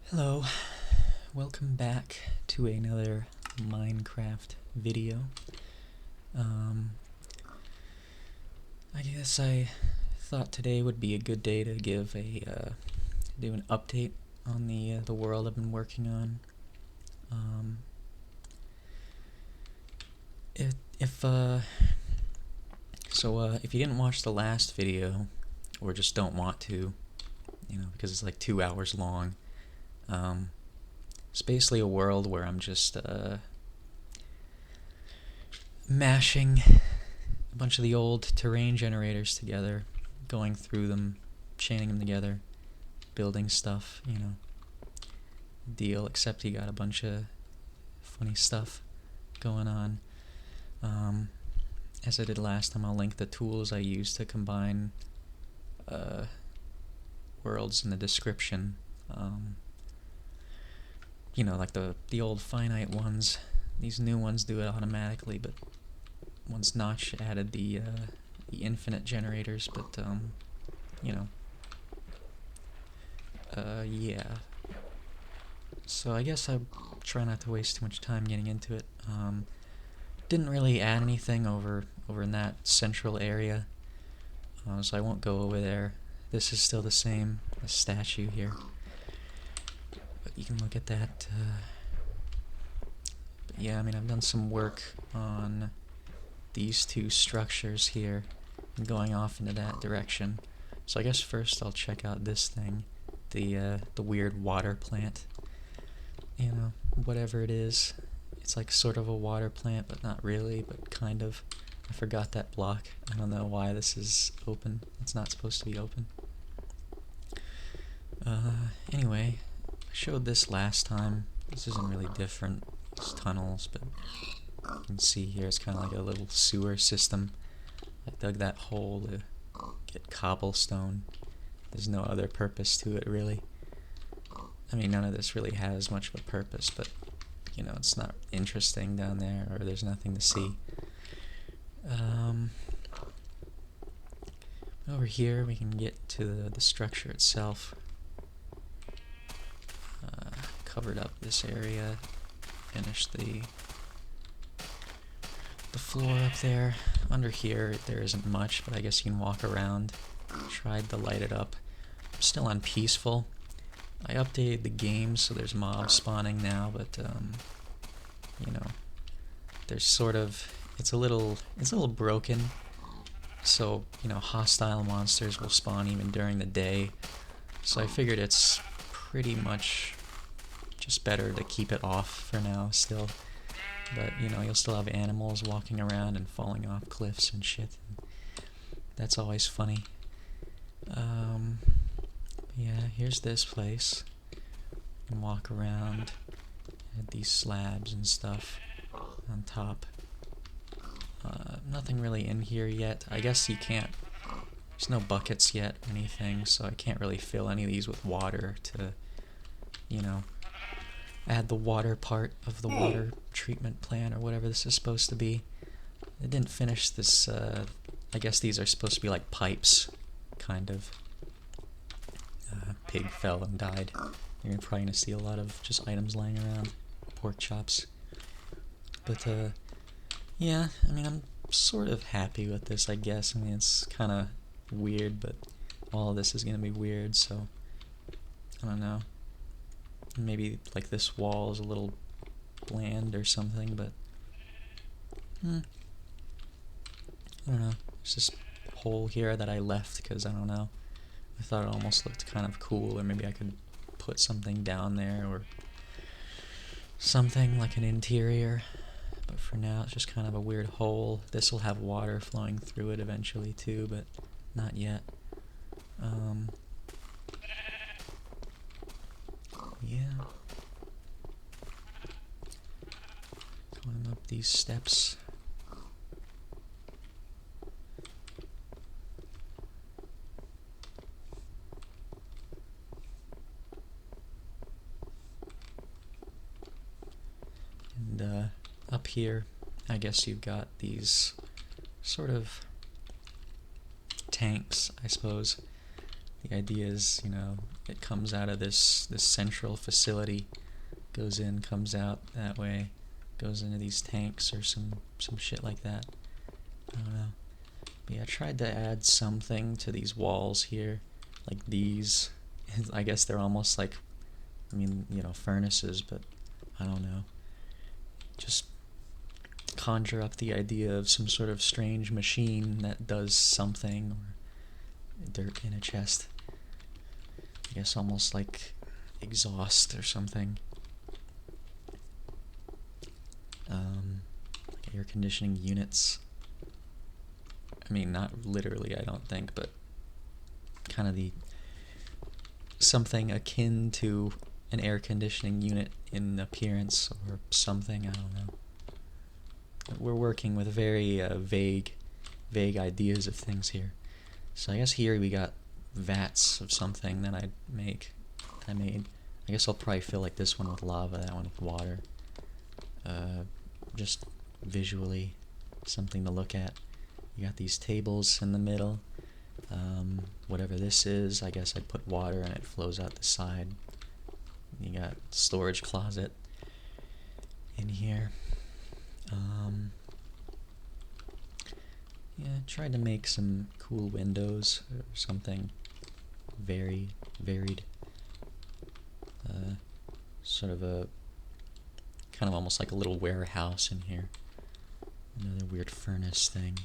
Hello, welcome back to another Minecraft video. I guess I thought today would be a good day to give do an update on the world I've been working on. If you didn't watch the last video, or just don't want to, because it's like 2 hours long, it's basically a world where I'm just mashing a bunch of the old terrain generators together, going through them, chaining them together, building stuff, deal, except you got a bunch of funny stuff going on. As I did last time, I'll link the tools I used to combine worlds in the description. Like the old finite ones. These new ones do it automatically, but once Notch added the infinite generators, but yeah. So I guess I'll try not to waste too much time getting into it. Didn't really add anything over in that central area, so I won't go over there. This is still the same, the statue here. But you can look at that. But yeah, I've done some work on these two structures here, and going off into that direction. So I guess first I'll check out this thing, the weird water plant. Whatever it is. It's like sort of a water plant, but not really, but kind of. I forgot that block. I don't know why this is open. It's not supposed to be open. Anyway, I showed this last time. This isn't really different. It's tunnels, but you can see here it's kind of like a little sewer system. I dug that hole to get cobblestone. There's no other purpose to it, really. None of this really has much of a purpose, but it's not interesting down there, or there's nothing to see. Over here we can get to the structure itself. Covered up this area, finished the floor up there. Under here there isn't much, but I guess you can walk around. Tried to light it up. I'm still on peaceful. I updated the game so there's mobs spawning now, but there's sort of, it's a little broken. So, hostile monsters will spawn even during the day. So I figured it's pretty much just better to keep it off for now still. But, you'll still have animals walking around and falling off cliffs and shit. That's always funny. Yeah, here's this place. You can walk around. Had these slabs and stuff on top. Nothing really in here yet. I guess you can't. There's no buckets yet or anything, so I can't really fill any of these with water to, add the water part of the water treatment plant or whatever this is supposed to be. I didn't finish this. I guess these are supposed to be like pipes, kind of. Pig fell and died. You're probably gonna see a lot of just items lying around, pork chops. But yeah, I'm sort of happy with this, I guess. It's kind of weird, but all of this is gonna be weird, so I don't know. Maybe like this wall is a little bland or something, but I don't know. There's this hole here that I left because I don't know. I thought it almost looked kind of cool, or maybe I could put something down there or something like an interior. But for now, it's just kind of a weird hole. This will have water flowing through it eventually too, but not yet. Yeah. Going up these steps. And up here, I guess you've got these sort of tanks, I suppose. The idea is, you know, it comes out of this central facility, goes in, comes out that way, goes into these tanks or some shit like that. I don't know. But yeah, I tried to add something to these walls here, like these. I guess they're almost like, I mean, you know, furnaces, but I don't know. Just conjure up the idea of some sort of strange machine that does something, or dirt in a chest. I guess almost like exhaust or something. Like air conditioning units. I mean, not literally, I don't think, but kind of the something akin to an air conditioning unit in appearance or something, I don't know. We're working with very vague ideas of things here. So I guess here we got vats of something that I made. I guess I'll probably fill like this one with lava, that one with water. Just visually something to look at. You got these tables in the middle. Whatever this is, I guess I put water and it flows out the side. You got storage closet in here. Yeah, tried to make some cool windows or something very varied. Sort of a kind of almost like a little warehouse in here. Another weird furnace thing.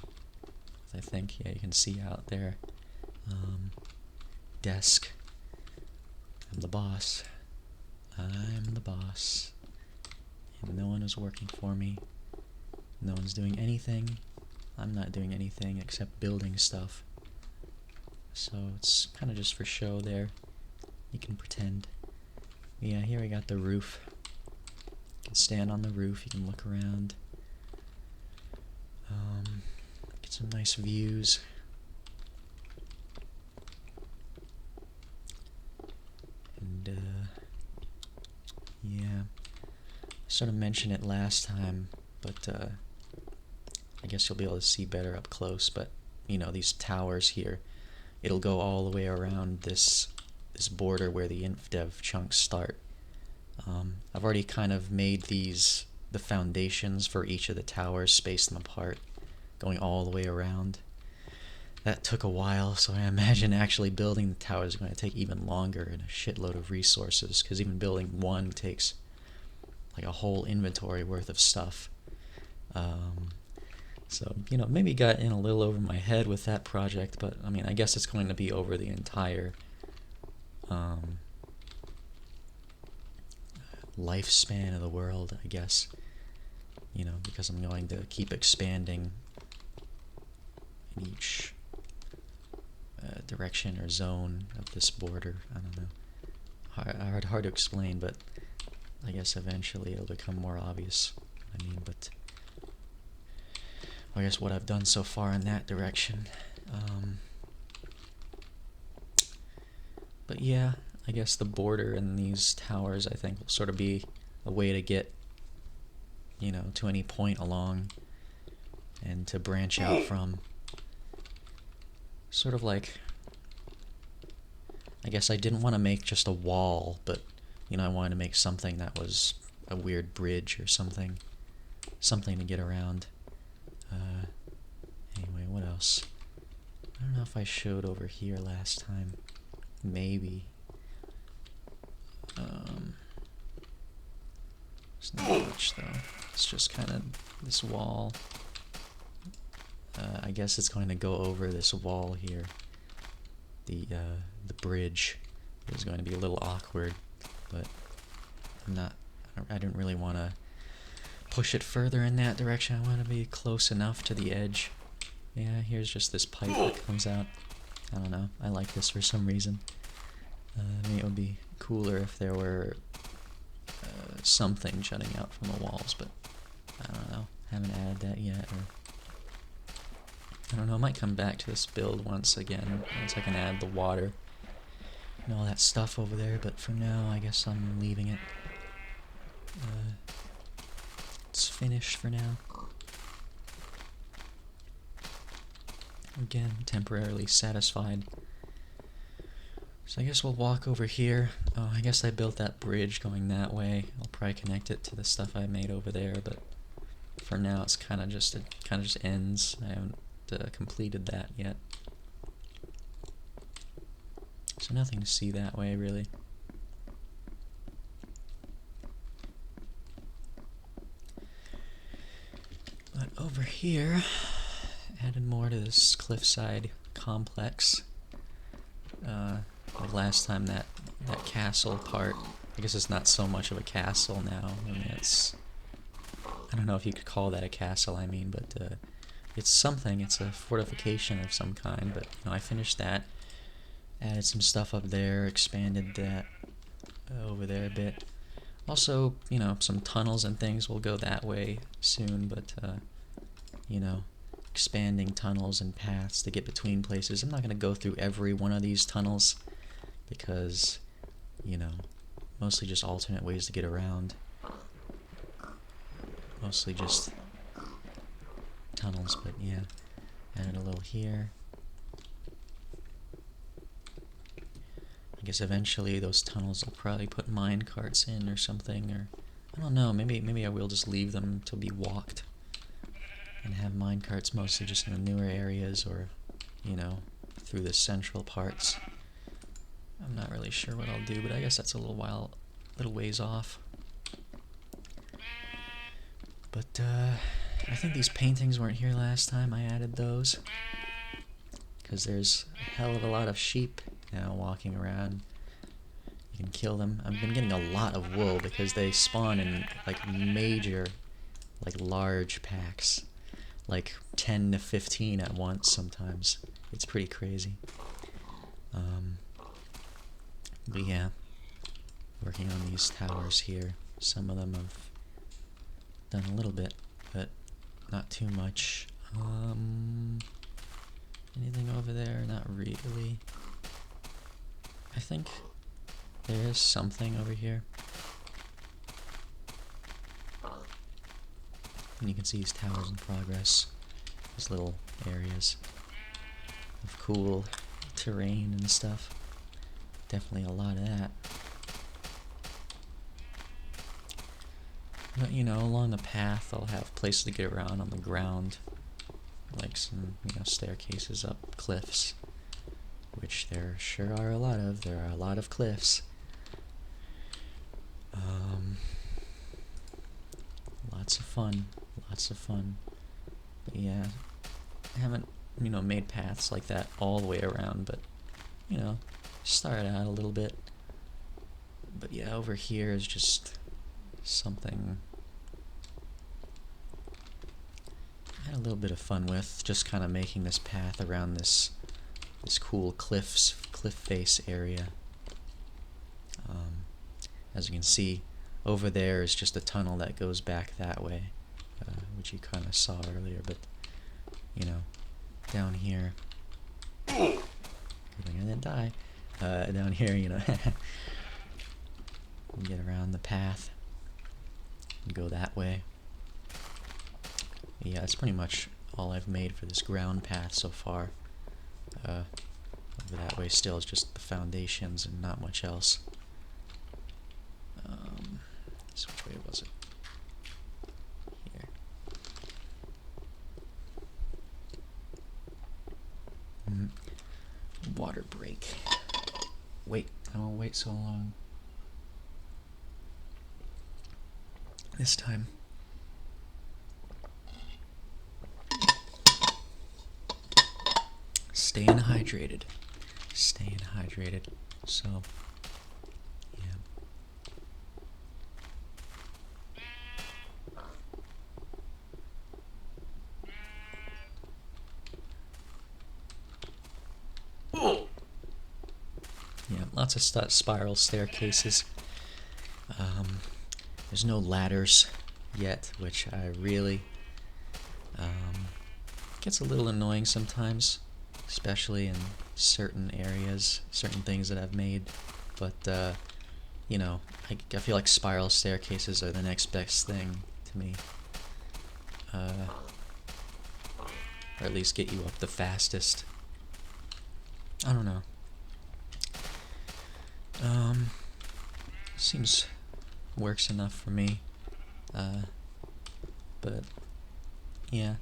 I think, yeah, you can see out there. Desk. I'm the boss. I'm the boss. And no one is working for me. No one's doing anything. I'm not doing anything except building stuff. So it's kind of just for show there. You can pretend. Yeah, here I got the roof. You can stand on the roof, you can look around. Get some nice views. And, yeah. I sort of mentioned it last time, but, I guess you'll be able to see better up close, but, you know, these towers here, it'll go all the way around this border where the infdev chunks start. I've already kind of made the foundations for each of the towers, spaced them apart, going all the way around. That took a while, so I imagine actually building the towers is going to take even longer and a shitload of resources, because even building one takes like a whole inventory worth of stuff. So, you know, maybe got in a little over my head with that project, but I mean, I guess it's going to be over the entire lifespan of the world, I guess. You know, because I'm going to keep expanding in each direction or zone of this border. I don't know. Hard to explain, but I guess eventually it'll become more obvious. I mean, but I guess what I've done so far in that direction. But yeah, I guess the border and these towers, I think, will sort of be a way to get, you know, to any point along and to branch out from. Sort of like, I guess I didn't want to make just a wall, but, you know, I wanted to make something that was a weird bridge or something to get around. Anyway, what else? I don't know if I showed over here last time. Maybe. There's not much though. It's just kind of this wall. I guess it's going to go over this wall here. The bridge is going to be a little awkward, but I didn't really want to push it further in that direction. I want to be close enough to the edge. Yeah, here's just this pipe that comes out. I don't know. I like this for some reason. Maybe it would be cooler if there were something jutting out from the walls, but I don't know. Haven't added that yet. Or I don't know. I might come back to this build once again, once I can add the water and all that stuff over there. But for now, I guess I'm leaving it. It's finished for now. Again, temporarily satisfied So I guess we'll walk over here. Oh, I guess I built that bridge going that way. I'll probably connect it to the stuff I made over there, but for now it kind of just ends. I haven't completed that yet. So nothing to see that way, really. But over here, added more to this cliffside complex. Like last time, that castle part, I guess it's not so much of a castle now. I mean, I don't know if you could call that a castle, but it's something. It's a fortification of some kind, but, I finished that. Added some stuff up there, expanded that over there a bit. Also, some tunnels and things will go that way soon, but, expanding tunnels and paths to get between places. I'm not going to go through every one of these tunnels because, mostly just alternate ways to get around. Mostly just tunnels, but yeah. Added a little here. I guess eventually those tunnels will probably put mine carts in or something, or I don't know, maybe I will just leave them to be walked and have mine carts mostly just in the newer areas, or through the central parts. I'm not really sure what I'll do, but I guess that's a little ways off. But I think these paintings weren't here last time. I added those because there's a hell of a lot of sheep now walking around. You can kill them. I've been getting a lot of wool because they spawn in major, large packs, 10 to 15 at once sometimes. It's pretty crazy. But yeah, working on these towers here. Some of them have done a little bit, but not too much. Anything over there? Not really. I think there is something over here. And you can see these towers in progress. These little areas of cool terrain and stuff. Definitely a lot of that. But, along the path I'll have places to get around on the ground. Like some, staircases up cliffs. Which there sure are a lot of. There are a lot of cliffs. Lots of fun. Lots of fun. But yeah, I haven't, made paths like that all the way around, but, started out a little bit. But yeah, over here is just something I had a little bit of fun with, just kind of making this path around this cool cliff face area. As you can see, over there is just a tunnel that goes back that way, which you kind of saw earlier, but, down here, good thing I didn't die, down here, you can get around the path and go that way. Yeah, that's pretty much all I've made for this ground path so far. Over that way still is just the foundations and not much else. So which way was it? Here. Water break. Wait, I won't wait so long. This time. Staying hydrated. Staying hydrated. So, yeah. Yeah, lots of spiral staircases. There's no ladders yet, which I really gets a little annoying sometimes, especially in certain areas, certain things that I've made. But I feel like spiral staircases are the next best thing to me, or at least get you up the fastest. I don't know. Seems works enough for me. But yeah,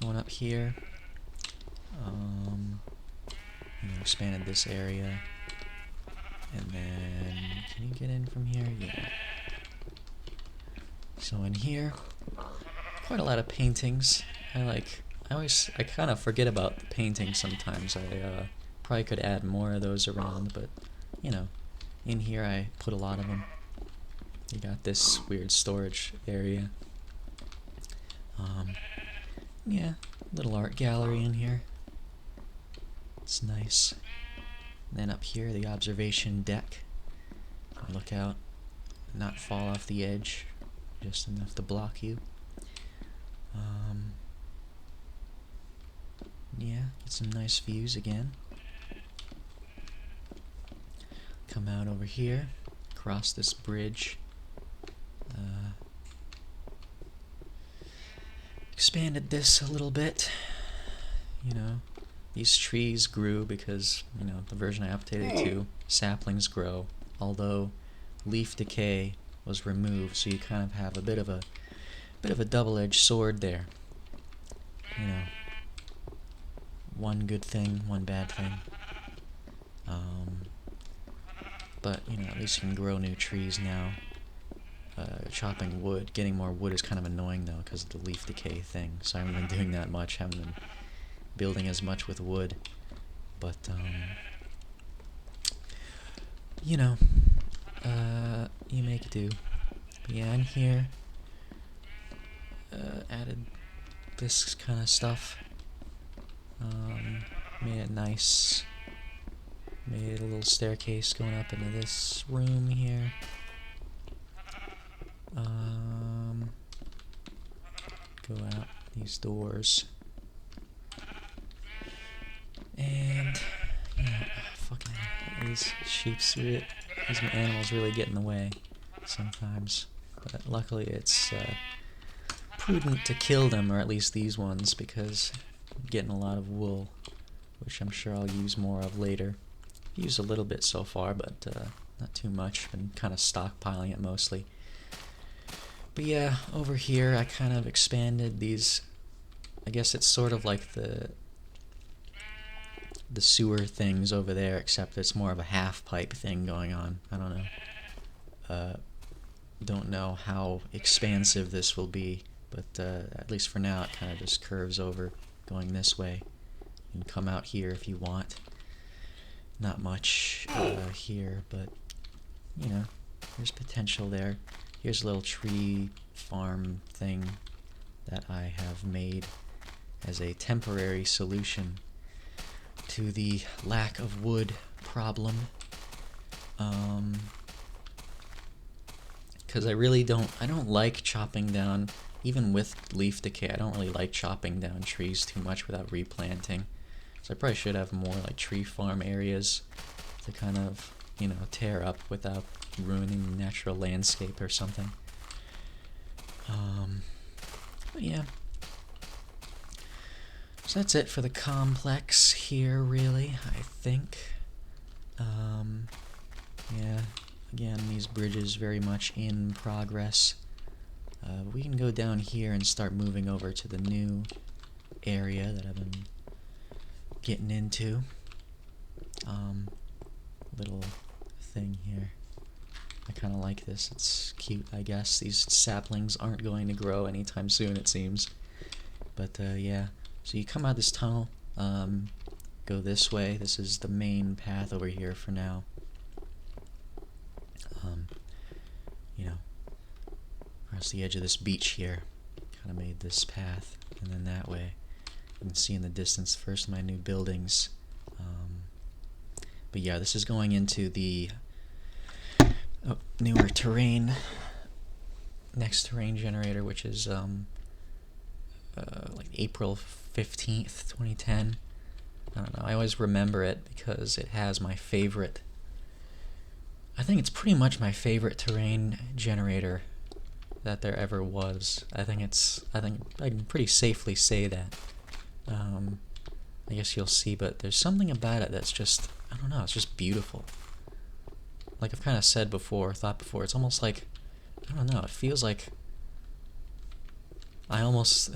going up here. Expanded this area, and then can you get in from here? Yeah. So in here, quite a lot of paintings. I kind of forget about the paintings sometimes. I probably could add more of those around, but you know, in here I put a lot of them. You got this weird storage area. Yeah, little art gallery in here. It's nice. And then up here, the observation deck. Look out, not fall off the edge, just enough to block you. Yeah, get some nice views again. Come out over here, cross this bridge. Expanded this a little bit. You know, these trees grew because, you know, the version I updated to, saplings grow, although leaf decay was removed, so you kind of have a bit of a double-edged sword there. You know, one good thing, one bad thing. But, you know, at least you can grow new trees now. Chopping wood, getting more wood is kind of annoying though because of the leaf decay thing, so I haven't been doing that much, haven't been building as much with wood, but you know, you make do. But yeah, in here, added this kind of stuff, made it nice, made a little staircase going up into this room here. Go out these doors. And, you know, fucking these these animals really get in the way sometimes. But luckily it's prudent to kill them, or at least these ones, because I'm getting a lot of wool, which I'm sure I'll use more of later. I've used a little bit so far, but not too much. Been kind of stockpiling it mostly. But yeah, over here I kind of expanded these. I guess it's sort of like the sewer things over there, except it's more of a half pipe thing going on. I don't know. Don't know how expansive this will be, but at least for now it kind of just curves over going this way. You can come out here if you want. Not much here, but you know, there's potential there. Here's a little tree farm thing that I have made as a temporary solution to the lack of wood problem. Because I don't like chopping down, even with leaf decay, I don't really like chopping down trees too much without replanting. So I probably should have more like tree farm areas to kind of, you know, tear up without ruining the natural landscape or something. But yeah. So that's it for the complex here, really, I think. Yeah, again, these bridges very much in progress. We can go down here and start moving over to the new area that I've been getting into. Little thing here. I kind of like this. It's cute, I guess. These saplings aren't going to grow anytime soon, it seems. But yeah. So you come out this tunnel, go this way. This is the main path over here for now. You know, across the edge of this beach here, kind of made this path, and then that way. You can see in the distance first my new buildings. But yeah, this is going into the newer terrain, next terrain generator, which is like April 15th, 2010. I don't know, I always remember it because it has my favorite, I think it's pretty much my favorite terrain generator that there ever was. I think I can pretty safely say that. I guess you'll see, but there's something about it that's just, I don't know, it's just beautiful. like I've kind of said before, thought before, it's almost like, I don't know, it feels like I almost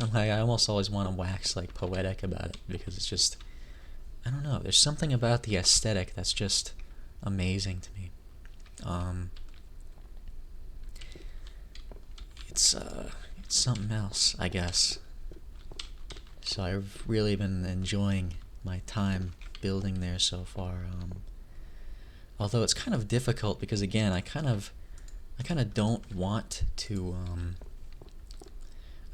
always want to wax like poetic about it, because it's just, I don't know, there's something about the aesthetic that's just amazing to me. It's something else, I guess. So I've really been enjoying my time building there so far. Although it's kind of difficult because, again, I kind of don't want to.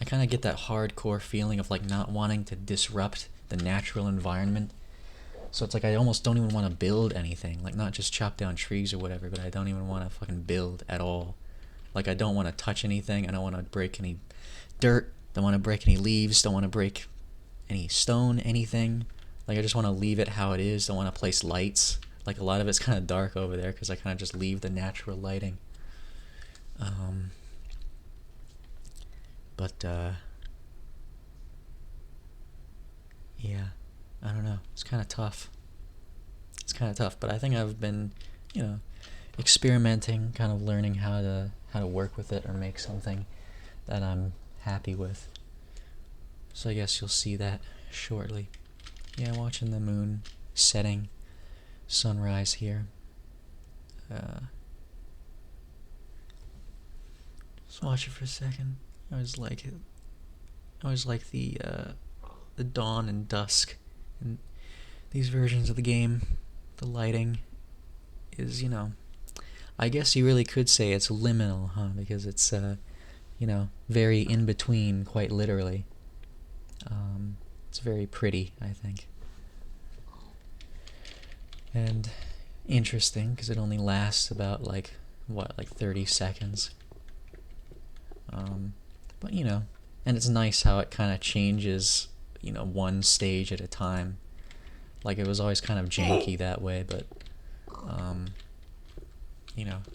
I kind of get that hardcore feeling of like not wanting to disrupt the natural environment. So it's like I almost don't even want to build anything, like not just chop down trees or whatever, but I don't even want to fucking build at all. Like I don't want to touch anything. I don't want to break any dirt. Don't want to break any leaves. Don't want to break any stone, anything. Like I just want to leave it how it is. Don't want to place lights. Like a lot of it's kind of dark over there because I kind of just leave the natural lighting. Yeah, I don't know. It's kind of tough. But I think I've been, experimenting, kind of learning how to work with it or make something that I'm happy with. So I guess you'll see that shortly. Yeah, watching the moon setting, sunrise here. Just watch it for a second. I always like it. I always like the dawn and dusk in these versions of the game. The lighting is, I guess you really could say it's liminal, huh? Because it's, very in between, quite literally. It's very pretty, I think. And interesting, because it only lasts about, 30 seconds. But, and it's nice how it kind of changes, one stage at a time. Like, it was always kind of janky that way, but,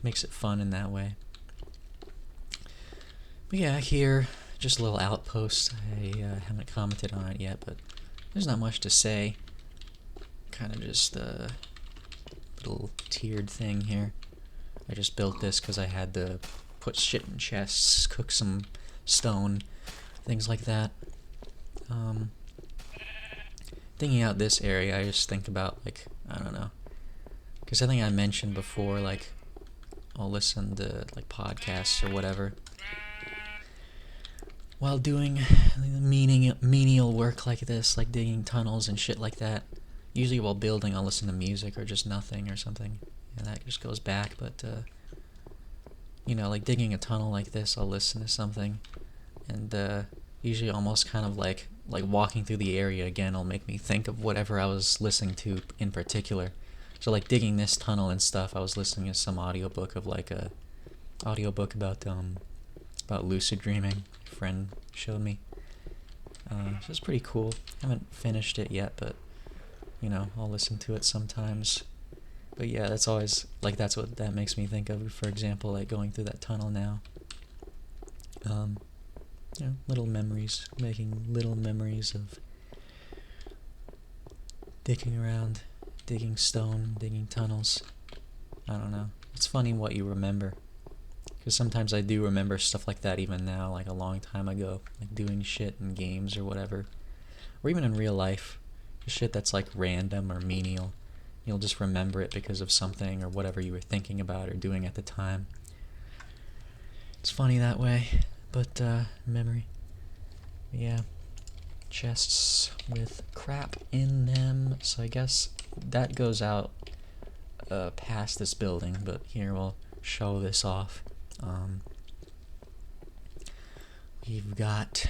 makes it fun in that way. But yeah, here, just a little outpost. I haven't commented on it yet, but there's not much to say. Kind of just a little tiered thing here. I just built this because I had to put shit in chests, cook some stone, things like that. Thinking out this area, I just think about, I don't know. Because I think I mentioned before, I'll listen to, podcasts or whatever while doing menial work like this, like digging tunnels and shit like that. Usually while building, I'll listen to music or just nothing or something. And that just goes back, but, digging a tunnel like this, I'll listen to something. And, usually almost kind of like walking through the area again will make me think of whatever I was listening to in particular. So digging this tunnel and stuff, I was listening to some audiobook of a audiobook about lucid dreaming. A friend showed me. So it's pretty cool. I haven't finished it yet, but I'll listen to it sometimes. But yeah, that's always that's what that makes me think of. For example, going through that tunnel now. Little memories, making little memories of digging around, digging stone, digging tunnels. I don't know. It's funny what you remember. Because sometimes I do remember stuff like that even now, a long time ago. Doing shit in games or whatever. Or even in real life. Shit that's random or menial. You'll just remember it because of something or whatever you were thinking about or doing at the time. It's funny that way. But, memory. Yeah. Chests with crap in them. So I guess that goes out past this building, but here we'll show this off. We've got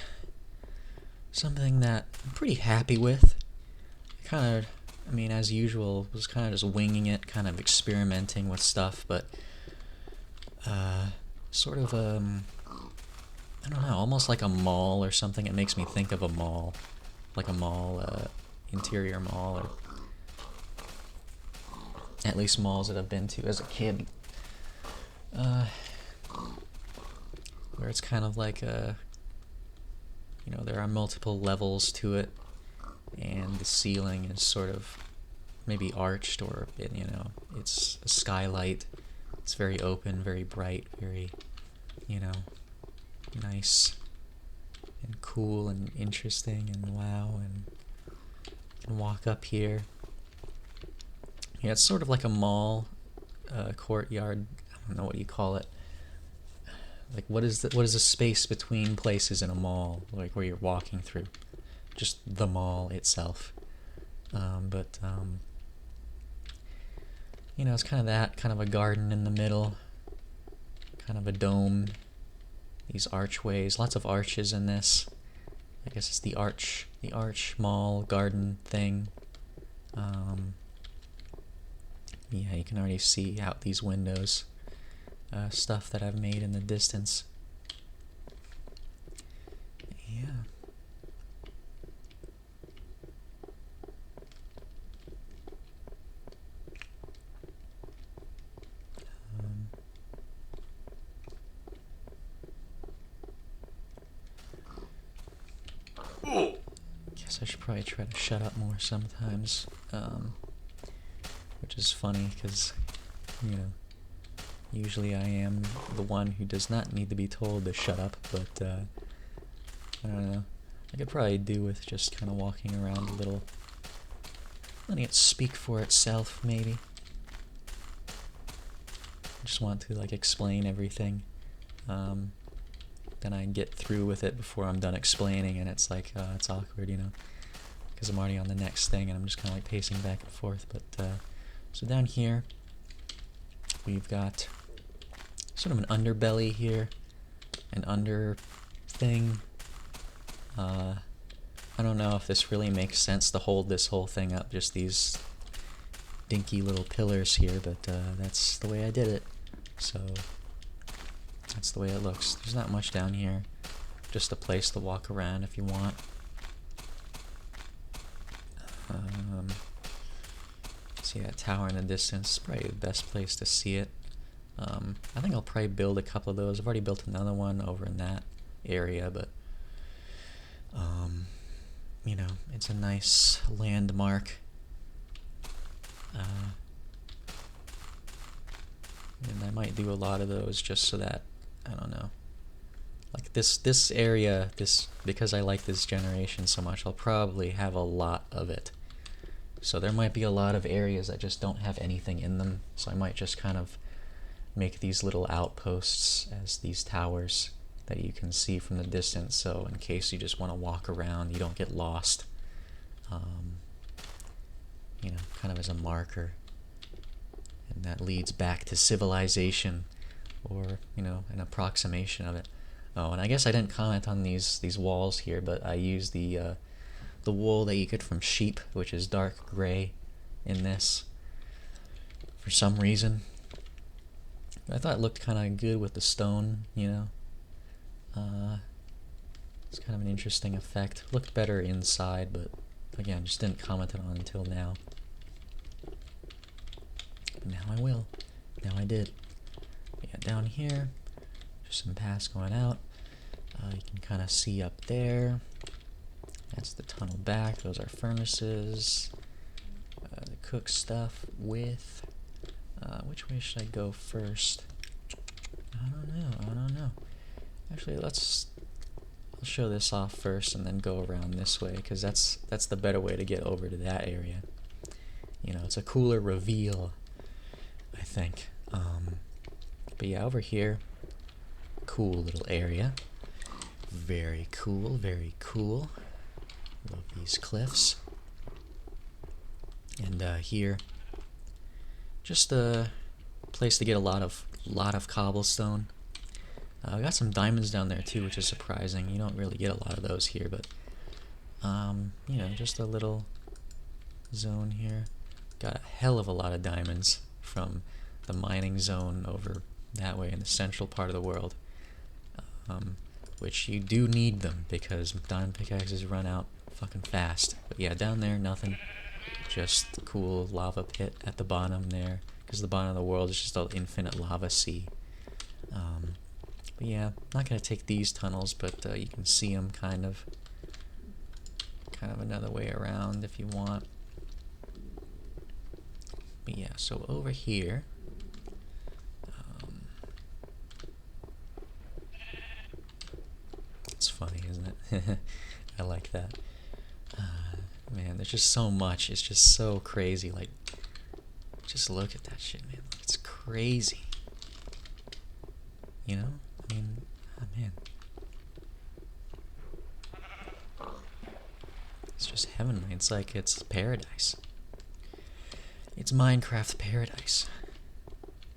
something that I'm pretty happy with. As usual, was kind of just winging it, kind of experimenting with stuff, but sort of I don't know, almost like a mall or something. It makes me think of a mall, like a mall, interior mall, or at least malls that I've been to as a kid, where it's kind of there are multiple levels to it, and the ceiling is sort of maybe arched, or it's a skylight, It's very open, very bright, very, you know, nice and cool and interesting and wow. And you can walk up here. Yeah, it's sort of like a mall courtyard. I don't know what you call it. Like, what is the space between places in a mall, like where you're walking through? Just the mall itself. You know, it's kind of that, kind of a garden in the middle, kind of a dome, these archways, lots of arches in this. I guess it's the arch mall garden thing. Yeah, you can already see out these windows, stuff that I've made in the distance. Yeah. Guess I should probably try to shut up more sometimes, which is funny because, you know, usually I am the one who does not need to be told to shut up, but I don't know. I could probably do with just kind of walking around a little, letting it speak for itself, maybe. I just want to, like, explain everything. Then I get through with it before I'm done explaining, and it's like, it's awkward, you know, because I'm already on the next thing, and I'm just kind of like pacing back and forth. But so down here, we've got sort of an underbelly here, an under thing. I don't know if this really makes sense to hold this whole thing up, just these dinky little pillars here, but that's the way I did it. So that's the way it looks. There's not much down here, just a place to walk around if you want. See that tower in the distance, probably the best place to see it. I think I'll probably build a couple of those. I've already built another one over in that area, but you know, it's a nice landmark. And I might do a lot of those just so that, I don't know, like this area, because I like this generation so much, I'll probably have a lot of it. So there might be a lot of areas that just don't have anything in them, so I might just kind of make these little outposts as these towers that you can see from the distance, so in case you just want to walk around, you don't get lost. You know, kind of as a marker. And that leads back to civilization, or, you know, an approximation of it. Oh, and I guess I didn't comment on these walls here, but I used the wool that you get from sheep, which is dark gray in this, for some reason. I thought it looked kind of good with the stone, you know. It's kind of an interesting effect. Looked better inside, but again, just didn't comment on it until now. Now I will. Now I did. Yeah, down here, there's some paths going out. You can kind of see up there. That's the tunnel back. Those are furnaces. The cook stuff with. Which way should I go first? I don't know. Actually, I'll show this off first and then go around this way, because that's the better way to get over to that area. You know, it's a cooler reveal, I think. But yeah, over here, cool little area. Very cool, very cool. Love these cliffs. And here, just a place to get a lot of cobblestone. I got some diamonds down there too, which is surprising. You don't really get a lot of those here, but you know, just a little zone here. Got a hell of a lot of diamonds from the mining zone over that way in the central part of the world, which you do need them because diamond pickaxes run out fucking fast. But yeah, down there, nothing. Just a cool lava pit at the bottom there, because the bottom of the world is just an infinite lava sea. But yeah, not gonna take these tunnels, but you can see them kind of another way around if you want. But yeah, so over here, That's funny, isn't it? I like that. Man, there's just so much. It's just so crazy. Like, just look at that shit, man. It's crazy. You know? I mean, oh, man. It's just heavenly. It's like it's paradise. It's Minecraft paradise.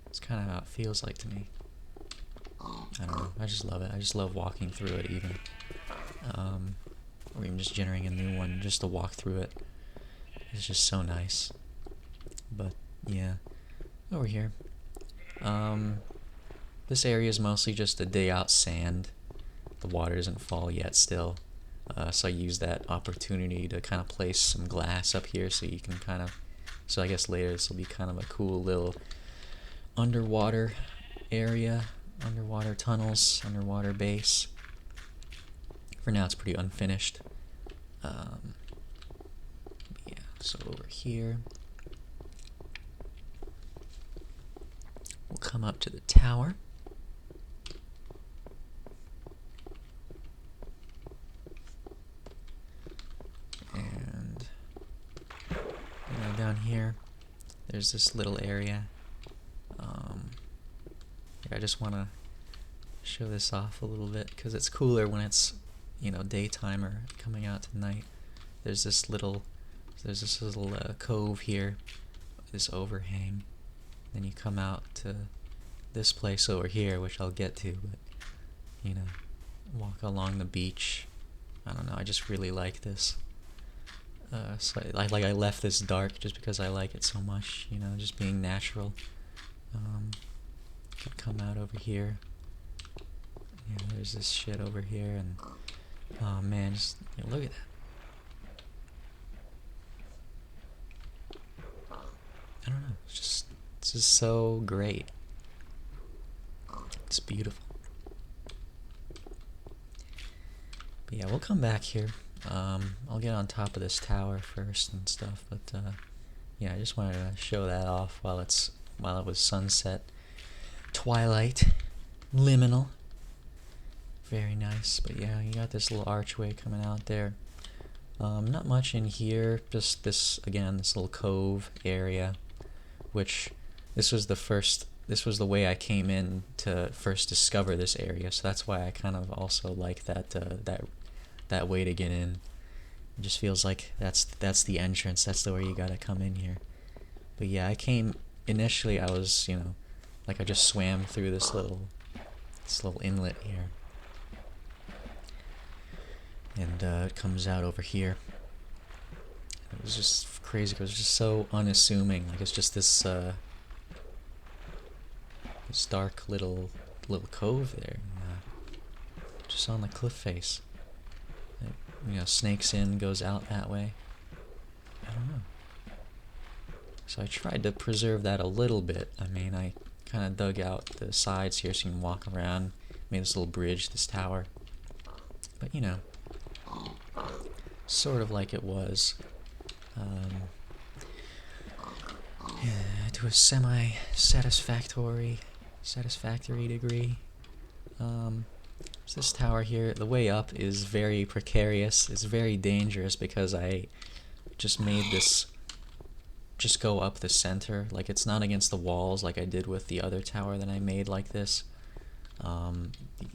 It's kind of how it feels like to me. I don't know. I just love it. I just love walking through it even. Or even just generating a new one just to walk through it. It's just so nice. But, yeah. Over here. This area is mostly just a day out sand. The water doesn't fall yet still. So I use that opportunity to kind of place some glass up here so you can kind of... So I guess later this will be kind of a cool little underwater area. Underwater tunnels, underwater base. For now it's pretty unfinished. Yeah, so over here. We'll come up to the tower. And down here, there's this little area. I just want to show this off a little bit because it's cooler when it's, you know, daytime or coming out to night. There's this little cove here, this overhang. Then you come out to this place over here, which I'll get to, but, you know, walk along the beach. I don't know, I just really like this. So I left this dark just because I like it so much, you know, just being natural. Could come out over here. Yeah, there's this shit over here, and oh man, just look at that. I don't know, it's just so great. It's beautiful. But yeah, we'll come back here. I'll get on top of this tower first and stuff, but yeah, I just wanted to show that off while it was sunset, twilight, liminal. Very nice. But yeah, you got this little archway coming out there. Not much in here, just this little cove area, which this was the way I came in to first discover this area, so that's why I kind of also like that way to get in. It just feels like that's the entrance, that's the way you gotta come in here. But yeah, initially I was, you know, like I just swam through this little inlet here. And it comes out over here. It was just crazy, it was just so unassuming, like it's just this dark little cove there, just on the cliff face. It, you know, snakes in, goes out that way. I don't know. So I tried to preserve that a little bit. I mean, I kind of dug out the sides here so you can walk around, made this little bridge, this tower. But you know, sort of like it was. Yeah, to a semi-satisfactory degree. So this tower here, the way up is very precarious. It's very dangerous because I just made this just go up the center. Like, it's not against the walls like I did with the other tower that I made like this.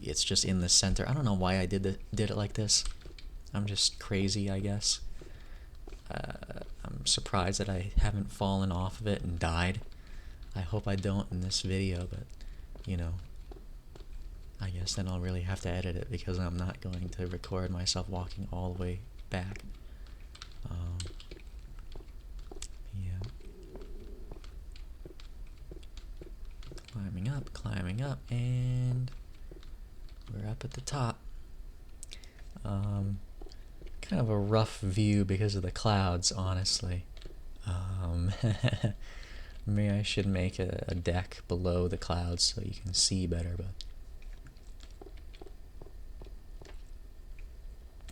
It's just in the center. I don't know why I did it like this. I'm just crazy, I guess. I'm surprised that I haven't fallen off of it and died. I hope I don't in this video, but, you know, I guess then I'll really have to edit it because I'm not going to record myself walking all the way back. Yeah. Climbing up, and we're up at the top. Kind of a rough view because of the clouds, honestly. Maybe I should make a deck below the clouds so you can see better, but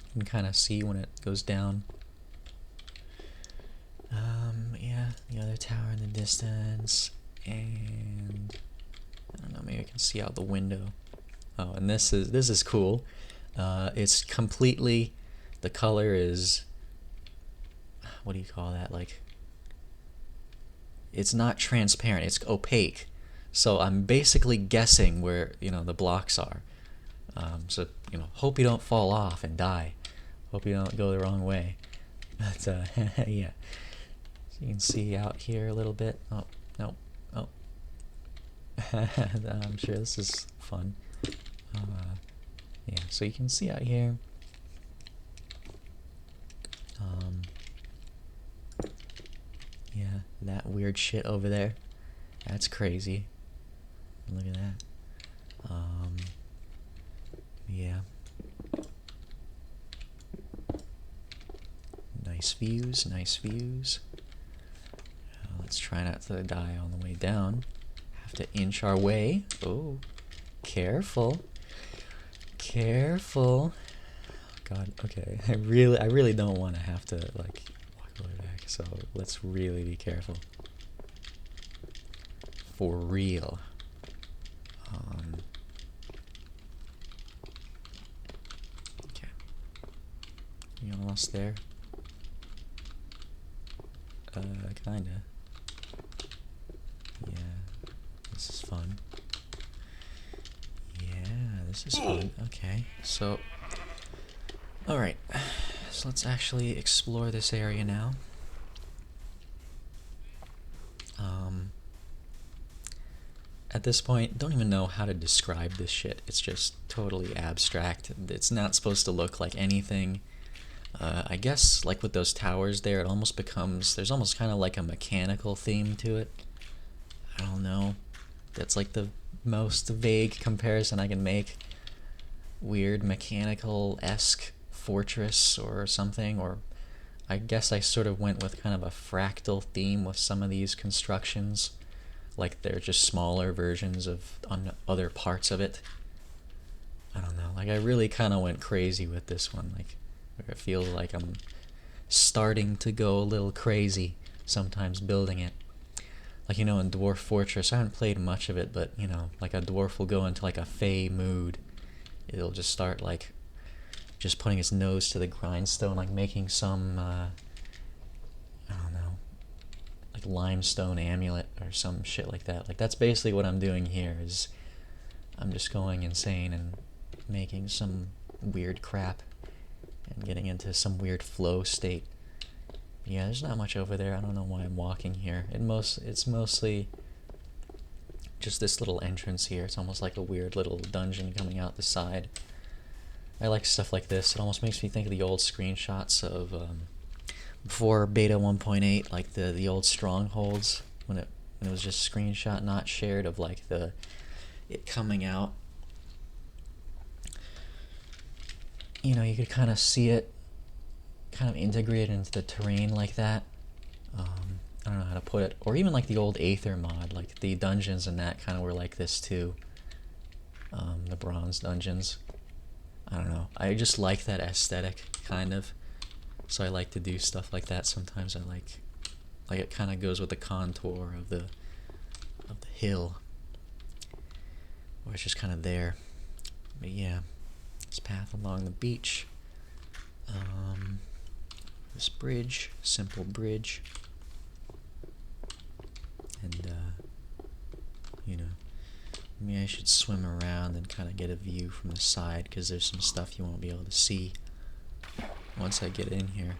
you can kind of see when it goes down. Yeah, the other tower in the distance, and I don't know, maybe I can see out the window. Oh, and this is cool. It's completely, the color is, what do you call that? Like, it's not transparent, it's opaque. So I'm basically guessing where, the blocks are. So, hope you don't fall off and die. Hope you don't go the wrong way. But, yeah. So you can see out here a little bit. Oh, no. Oh. I'm sure this is fun. Yeah, so you can see out here. Yeah, that weird shit over there. That's crazy. Look at that. Yeah. Nice views, nice views. Let's try not to die on the way down. Have to inch our way. Oh, careful. Careful. God, okay. I really don't want to have to, like, walk all the way back, so let's really be careful. For real. Okay. You almost there? Kinda. Yeah. This is fun. Yeah, this is fun. Okay, so... Alright. So let's actually explore this area now. At this point, don't even know how to describe this shit. It's just totally abstract. It's not supposed to look like anything. I guess, like with those towers there, it almost becomes... There's almost kind of like a mechanical theme to it. I don't know. That's like the most vague comparison I can make. Weird mechanical-esque fortress or something, or I guess I sort of went with kind of a fractal theme with some of these constructions. Like they're just smaller versions of other parts of it. I don't know. Like I really kind of went crazy with this one. Like it feels like I'm starting to go a little crazy sometimes building it. Like, in Dwarf Fortress, I haven't played much of it, but, like a dwarf will go into like a fey mood. It'll just start like just putting its nose to the grindstone, like making some, I don't know, like limestone amulet or some shit like that. Like that's basically what I'm doing here, is I'm just going insane and making some weird crap and getting into some weird flow state. Yeah, there's not much over there. I don't know why I'm walking here. It's mostly just this little entrance here. It's almost like a weird little dungeon coming out the side. I like stuff like this. It almost makes me think of the old screenshots of before beta 1.8, like the old strongholds when it was just screenshot, not shared, of like it coming out. You could kind of see it kind of integrated into the terrain like that. I don't know how to put it. Or even like the old Aether mod, like the dungeons and that kind of were like this too. The bronze dungeons. I don't know. I just like that aesthetic, kind of. So I like to do stuff like that sometimes. I like it kind of goes with the contour of the hill. Or it's just kind of there. But yeah, this path along the beach. This bridge, simple bridge. And, maybe I should swim around and kind of get a view from the side, because there's some stuff you won't be able to see once I get in here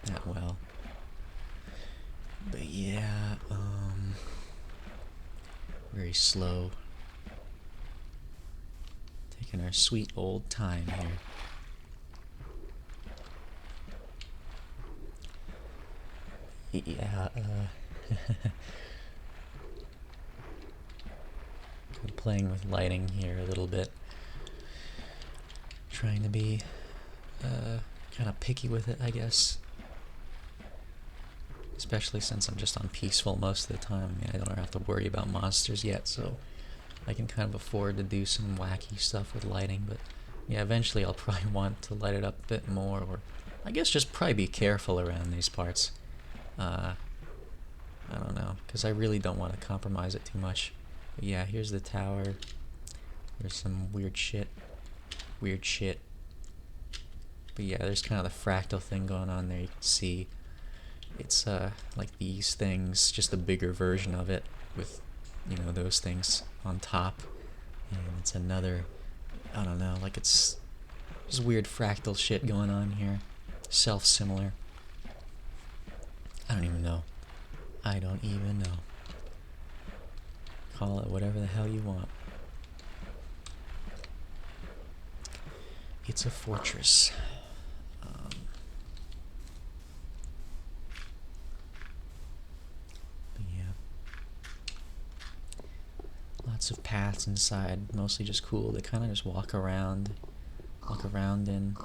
that well. But yeah, very slow. Taking our sweet old time here. Yeah, I'm playing with lighting here a little bit. Trying to be kind of picky with it, I guess. Especially since I'm just on peaceful most of the time. I don't have to worry about monsters yet, so I can kind of afford to do some wacky stuff with lighting. But yeah, eventually I'll probably want to light it up a bit more, or I guess just probably be careful around these parts. I don't know, because I really don't want to compromise it too much. But yeah, here's the tower. There's some weird shit. weird shit. But yeah, there's kind of the fractal thing going on there. You can see it's like these things, just a bigger version of it with, you know, those things on top. And it's another, I don't know, like it's just weird fractal shit going on here. Self-similar. I don't even know. I don't even know. Call it whatever the hell you want. It's a fortress. But yeah. Lots of paths inside, mostly just cool. They kind of just walk around in.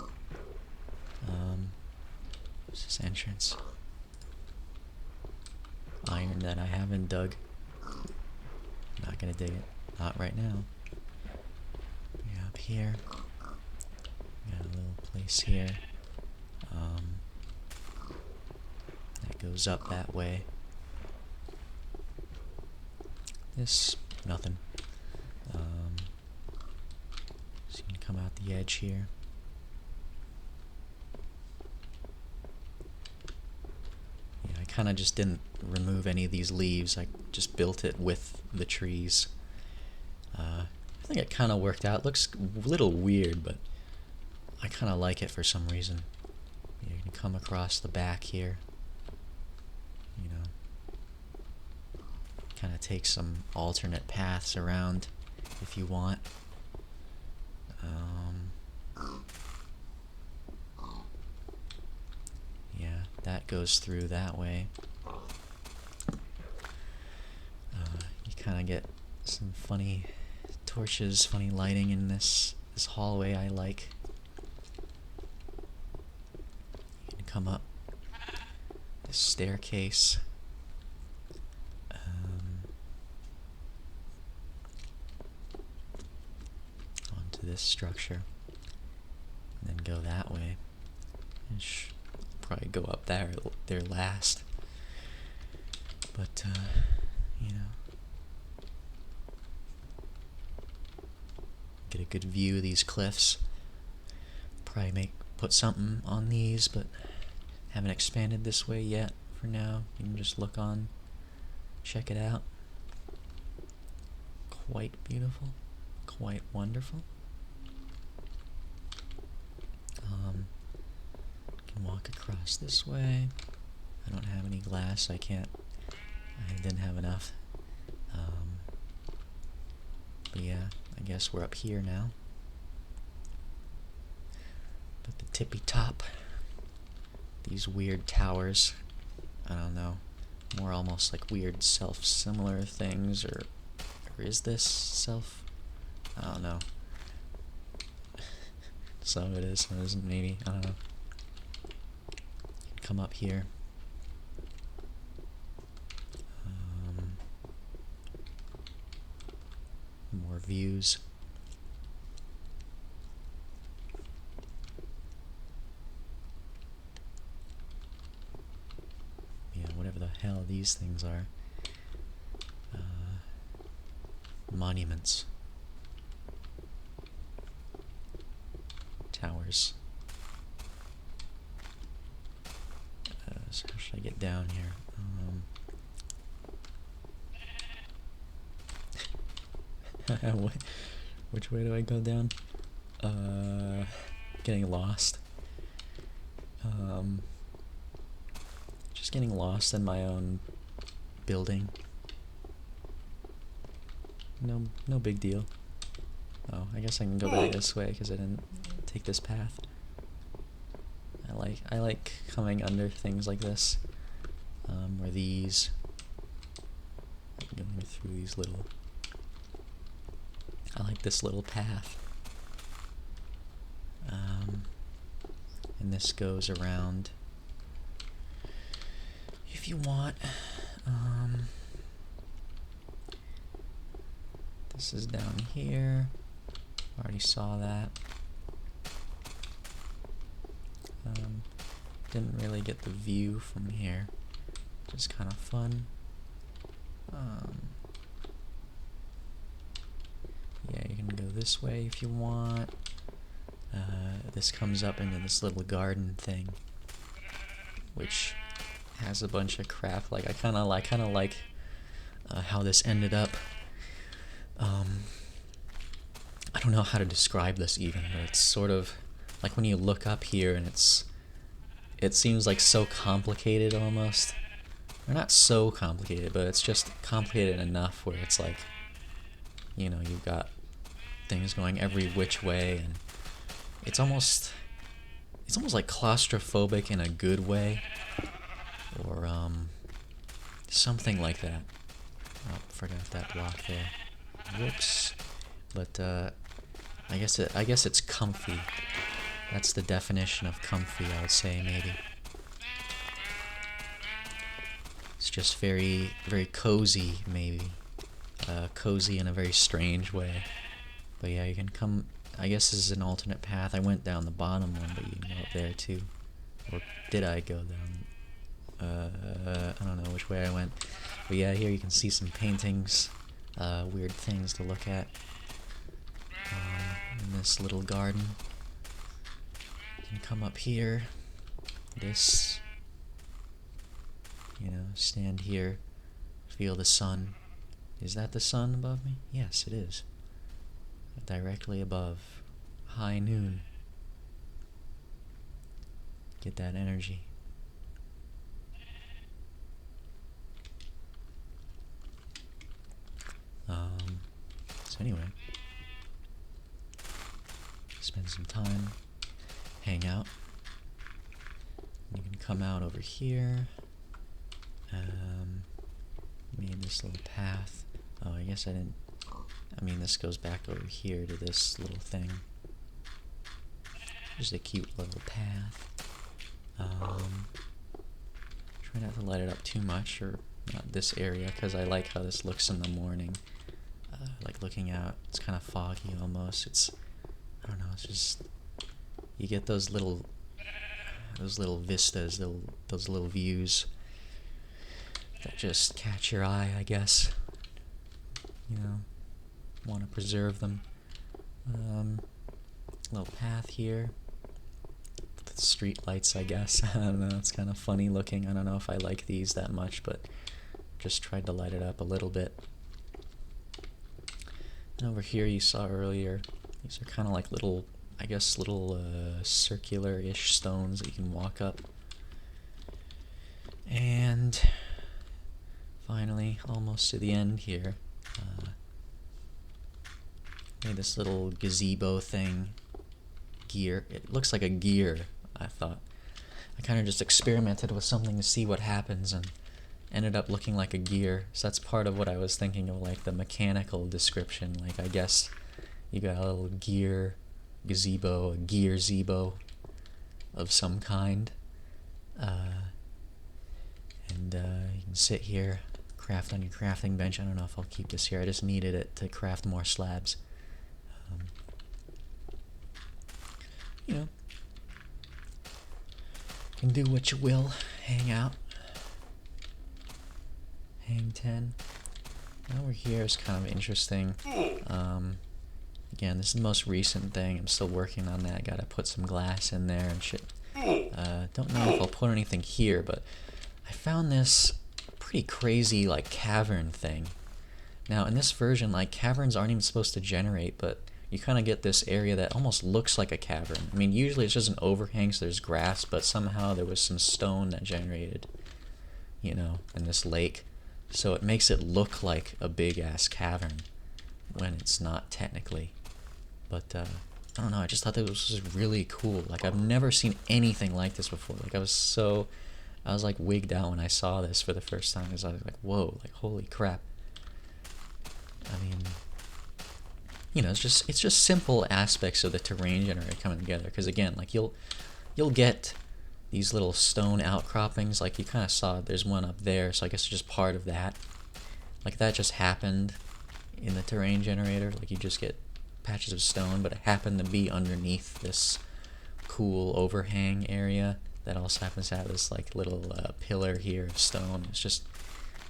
What's this entrance? Iron that I haven't dug. Not gonna dig it. Not right now. Yeah, up here. Got a little place here. That goes up that way. This, nothing. So you can come out the edge here. Yeah, I kind of just didn't remove any of these leaves. I just built it with the trees. I think it kind of worked out. Looks a little weird, but I kind of like it for some reason. You can come across the back here. You know, kind of take some alternate paths around if you want. Yeah, that goes through that way. You kind of get some funny torches, funny lighting in this hallway I like. You can come up this staircase. Onto this structure. And then go that way. And probably go up there last. But, you know. Get a good view of these cliffs. Probably put something on these, but haven't expanded this way yet for now. You can just look on, check it out. Quite beautiful, quite wonderful. Can walk across this way. I don't have any glass, I didn't have enough. But yeah, I guess we're up here now. But the tippy top, these weird towers, I don't know, more almost like weird self-similar things, or is this self? I don't know. Some of it is, some isn't, maybe, I don't know. Come up here. More views. Yeah, whatever the hell these things are. Monuments. Towers. So how should I get down here? Which way do I go down? Getting lost. Just getting lost in my own building. No big deal. Oh, I guess I can go back this way because I didn't take this path. I like coming under things like this, where these, going through these little. I like this little path. And this goes around. If you want, this is down here. Already saw that. Didn't really get the view from here. Just kind of fun. Yeah, you can go this way if you want. this comes up into this little garden thing, which has a bunch of crap. Like I kind of like how this ended up. I don't know how to describe this even, but it's sort of like when you look up here and it seems like so complicated almost. Or not so complicated, but it's just complicated enough where it's like, you know, you've got things going every which way, and it's almost like claustrophobic in a good way, or something like that. Oh, forgot that block there. Whoops. But I guess it's comfy. That's the definition of comfy, I would say, maybe. It's just very, very cozy, maybe. Cozy in a very strange way. But yeah, you can come... I guess this is an alternate path. I went down the bottom one, but you can go up there too. Or did I go down? I don't know which way I went. But yeah, here you can see some paintings. Weird things to look at. In this little garden. You can come up here. This... You know, stand here, feel the sun. Is that the sun above me? Yes, it is. Directly above. High noon. Get that energy. So anyway, spend some time, hang out. You can come out over here. Made this little path. Oh, I guess I didn't. I mean, this goes back over here to this little thing. Just a cute little path. Try not to light it up too much, or not this area, because I like how this looks in the morning. Like looking out, it's kind of foggy almost. I don't know. It's just you get those little vistas, those little views that just catch your eye, I guess. You know, want to preserve them. Little path here. The street lights, I guess. I don't know, it's kind of funny looking. I don't know if I like these that much, but just tried to light it up a little bit. And over here you saw earlier, these are kind of like little, I guess, little circular-ish stones that you can walk up. And finally, almost to the end here, made this little gazebo thing. Gear. It looks like a gear, I thought. I kind of just experimented with something to see what happens and ended up looking like a gear. So that's part of what I was thinking of, like the mechanical description. Like, I guess you got a little gear gazebo, a gear zebo of some kind. And you can sit here, craft on your crafting bench. I don't know if I'll keep this here. I just needed it to craft more slabs. You know, can do what you will. Hang out. Hang 10. Over here is kind of interesting. Again, this is the most recent thing. I'm still working on that. Gotta put some glass in there and shit. Don't know if I'll put anything here, but I found this pretty crazy, like, cavern thing. Now, in this version, like, caverns aren't even supposed to generate, but you kind of get this area that almost looks like a cavern. I mean, usually it's just an overhang, so there's grass, but somehow there was some stone that generated, you know, in this lake. So it makes it look like a big-ass cavern when it's not technically. But, I don't know, I just thought that this was really cool. Like, I've never seen anything like this before. Like, I was like wigged out when I saw this for the first time, because I was like, whoa, like, holy crap. I mean, you know, it's just simple aspects of the terrain generator coming together. Because again, like you'll get these little stone outcroppings, like you kind of saw. There's one up there, so I guess it's just part of that. Like that just happened in the terrain generator. Like you just get patches of stone, but it happened to be underneath this cool overhang area that also happens to have this like little pillar here of stone. It's just,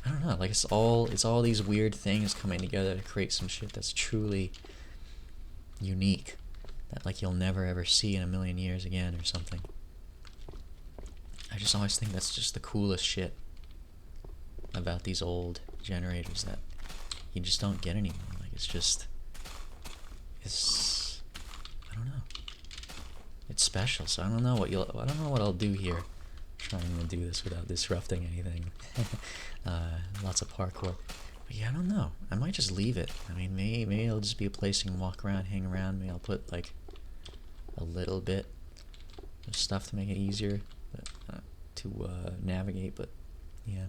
I don't know, like it's all these weird things coming together to create some shit that's truly unique. that like you'll never ever see in a million years again or something. I just always think that's just the coolest shit about these old generators that you just don't get anymore. Like it's I don't know. It's special, so I don't know what I'll do here. Trying to do this without disrupting anything. Lots of parkour. But yeah, I don't know. I might just leave it. I mean, maybe it'll just be a place you can walk around, hang around. Maybe I'll put like a little bit of stuff to make it easier to navigate. But yeah.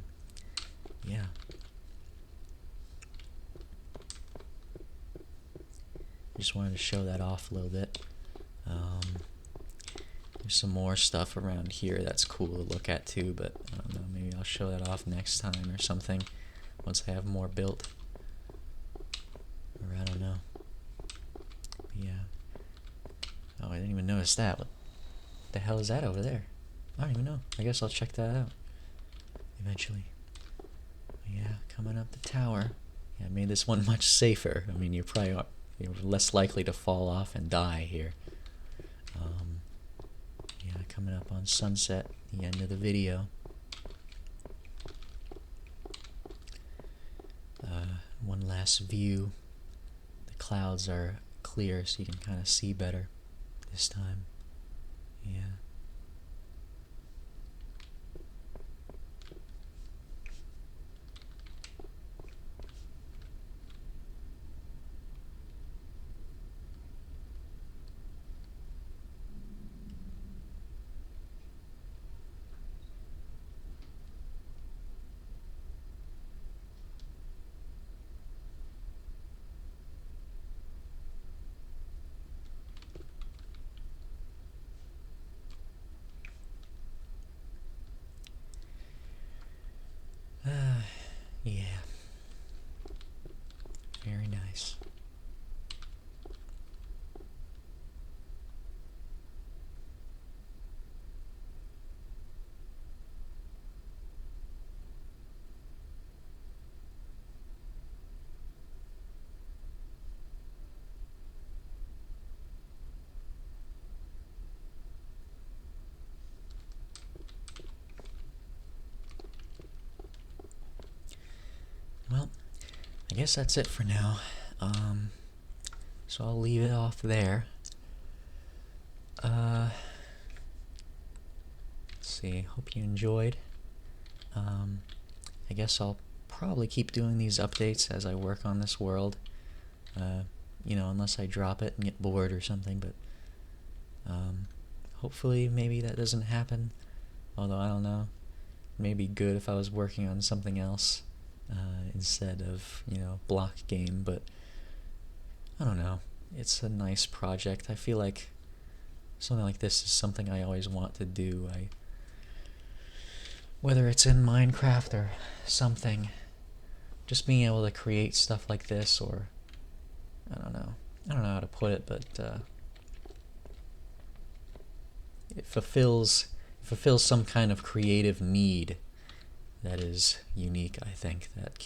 Just wanted to show that off a little bit. There's some more stuff around here that's cool to look at too, but I don't know, maybe I'll show that off next time or something once I have more built. Or I don't know. Yeah. Oh, I didn't even notice that. What the hell is that over there? I don't even know. I guess I'll check that out eventually. Yeah, coming up the tower. Yeah, I made this one much safer. I mean, you're less likely to fall off and die here. Yeah, coming up on sunset, the end of the video. One last view. The clouds are clear, so you can kind of see better this time. Yeah. Yeah. Very nice. Well, I guess that's it for now. So I'll leave it off there. Let's see, hope you enjoyed. I guess I'll probably keep doing these updates as I work on this world. Unless I drop it and get bored or something, but hopefully maybe that doesn't happen. Although I don't know. Maybe good if I was working on something else instead of, block game, but I don't know. It's a nice project. I feel like something like this is something I always want to do. Whether it's in Minecraft or something, just being able to create stuff like this, or I don't know how to put it, but it fulfills some kind of creative need that is unique. I think that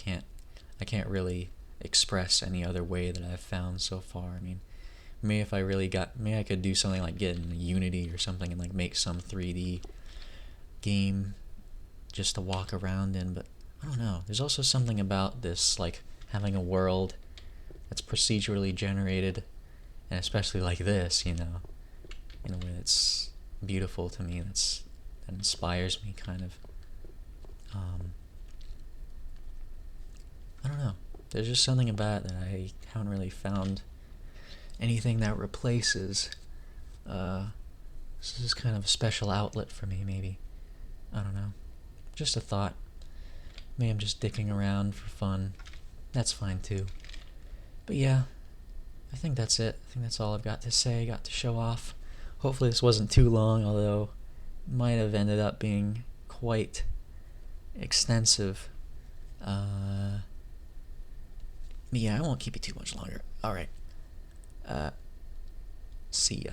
I can't really express any other way that I've found so far. I mean, maybe I could do something like get in Unity or something and like make some 3D game just to walk around in, but I don't know. There's also something about this, like having a world that's procedurally generated, and especially like this, in a way that's beautiful to me, that inspires me kind of. I don't know. There's just something about it that I haven't really found anything that replaces. This is kind of a special outlet for me, maybe. I don't know. Just a thought. Maybe I'm just dicking around for fun. That's fine too. But yeah, I think that's it. I think that's all I've got to say, got to show off. Hopefully this wasn't too long, although it might have ended up being quite extensive. Yeah, I won't keep it too much longer. Alright. See ya.